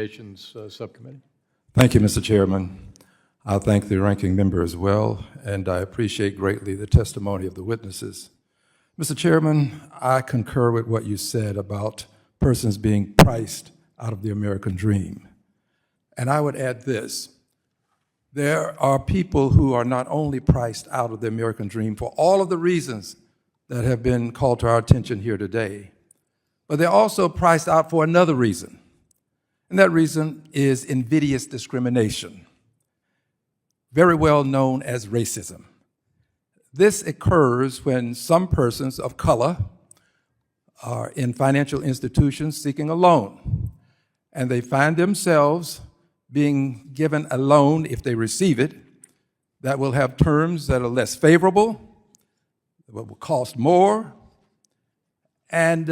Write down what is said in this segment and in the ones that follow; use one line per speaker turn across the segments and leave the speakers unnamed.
Appropriations Subcommittee.
Thank you, Mr. Chairman. I thank the ranking member as well, and I appreciate greatly the testimony of the witnesses. Mr. Chairman, I concur with what you said about persons being priced out of the American dream. And I would add this. There are people who are not only priced out of the American dream for all of the reasons that have been called to our attention here today, but they're also priced out for another reason. And that reason is invidious discrimination, very well known as racism. This occurs when some persons of color are in financial institutions seeking a loan, and they find themselves being given a loan, if they receive it, that will have terms that are less favorable, that will cost more, and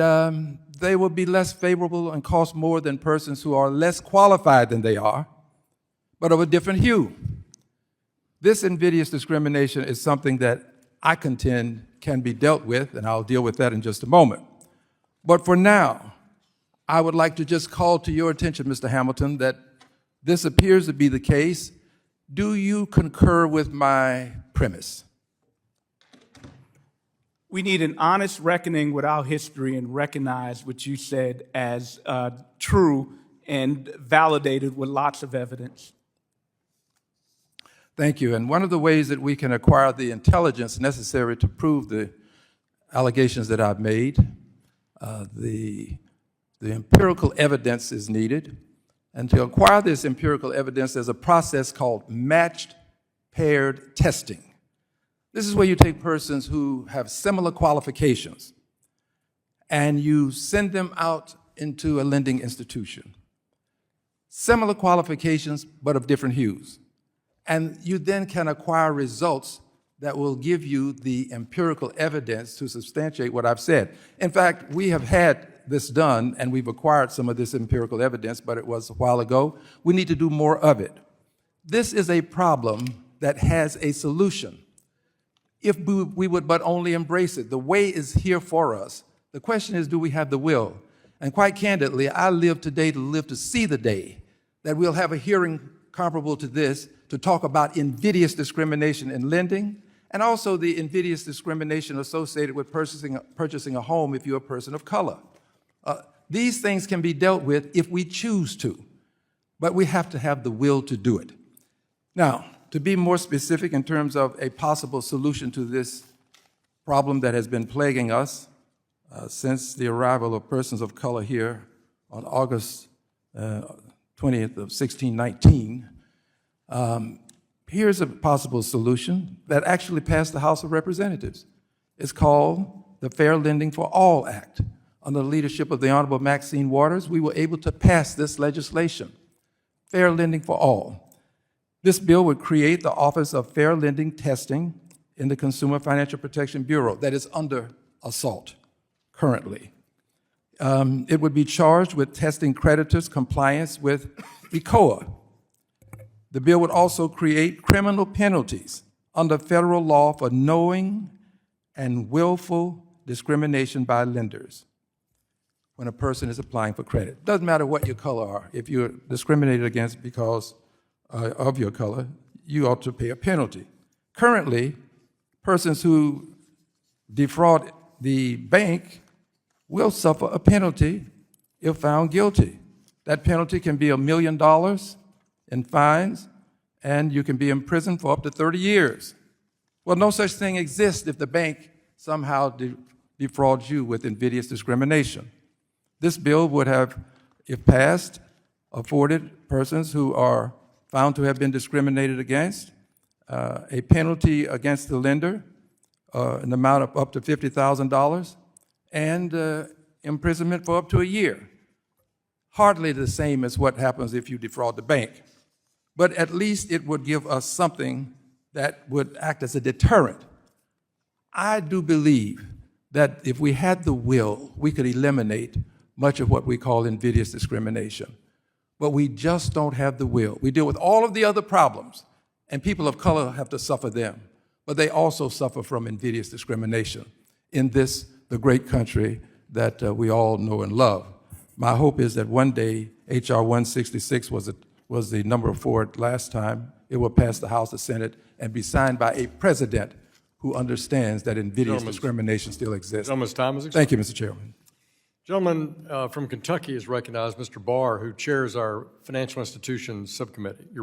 they will be less favorable and cost more than persons who are less qualified than they are, but of a different hue. This invidious discrimination is something that I contend can be dealt with, and I'll deal with that in just a moment. But for now, I would like to just call to your attention, Mr. Hamilton, that this appears to be the case. Do you concur with my premise?
We need an honest reckoning with our history and recognize what you said as true and validated with lots of evidence.
Thank you. And one of the ways that we can acquire the intelligence necessary to prove the allegations that I've made, the empirical evidence is needed. And to acquire this empirical evidence, there's a process called matched paired testing. This is where you take persons who have similar qualifications and you send them out into a lending institution. Similar qualifications, but of different hues. And you then can acquire results that will give you the empirical evidence to substantiate what I've said. In fact, we have had this done, and we've acquired some of this empirical evidence, but it was a while ago. We need to do more of it. This is a problem that has a solution, if we would but only embrace it. The way is here for us. The question is, do we have the will? And quite candidly, I live today to live to see the day that we'll have a hearing comparable to this to talk about invidious discrimination in lending, and also the invidious discrimination associated with purchasing a home if you're a person of color. These things can be dealt with if we choose to, but we have to have the will to do it. Now, to be more specific in terms of a possible solution to this problem that has been plaguing us since the arrival of persons of color here on August 20th of 1619, here's a possible solution that actually passed the House of Representatives. It's called the Fair Lending for All Act. Under the leadership of the Honorable Maxine Waters, we were able to pass this legislation, Fair Lending for All. This bill would create the Office of Fair Lending Testing in the Consumer Financial Protection Bureau that is under assault currently. It would be charged with testing creditors' compliance with ECOA. The bill would also create criminal penalties under federal law for knowing and willful discrimination by lenders when a person is applying for credit. Doesn't matter what your color are. If you're discriminated against because of your color, you ought to pay a penalty. Currently, persons who defraud the bank will suffer a penalty if found guilty. That penalty can be $1 million in fines, and you can be imprisoned for up to 30 years. Well, no such thing exists if the bank somehow defrauds you with invidious discrimination. This bill would have, if passed, afforded persons who are found to have been discriminated against a penalty against the lender in the amount of up to $50,000 and imprisonment for up to a year. Hardly the same as what happens if you defraud the bank. But at least it would give us something that would act as a deterrent. I do believe that if we had the will, we could eliminate much of what we call invidious discrimination. But we just don't have the will. We deal with all of the other problems, and people of color have to suffer them. But they also suffer from invidious discrimination in this, the great country that we all know and love. My hope is that one day, H.R. 166 was the number for it last time. It will pass the House, the Senate, and be signed by a president who understands that invidious discrimination still exists.
Gentleman's time is expired.
Thank you, Mr. Chairman.
Gentleman from Kentucky is recognized, Mr. Barr, who chairs our Financial Institutions Subcommittee. You're recognized.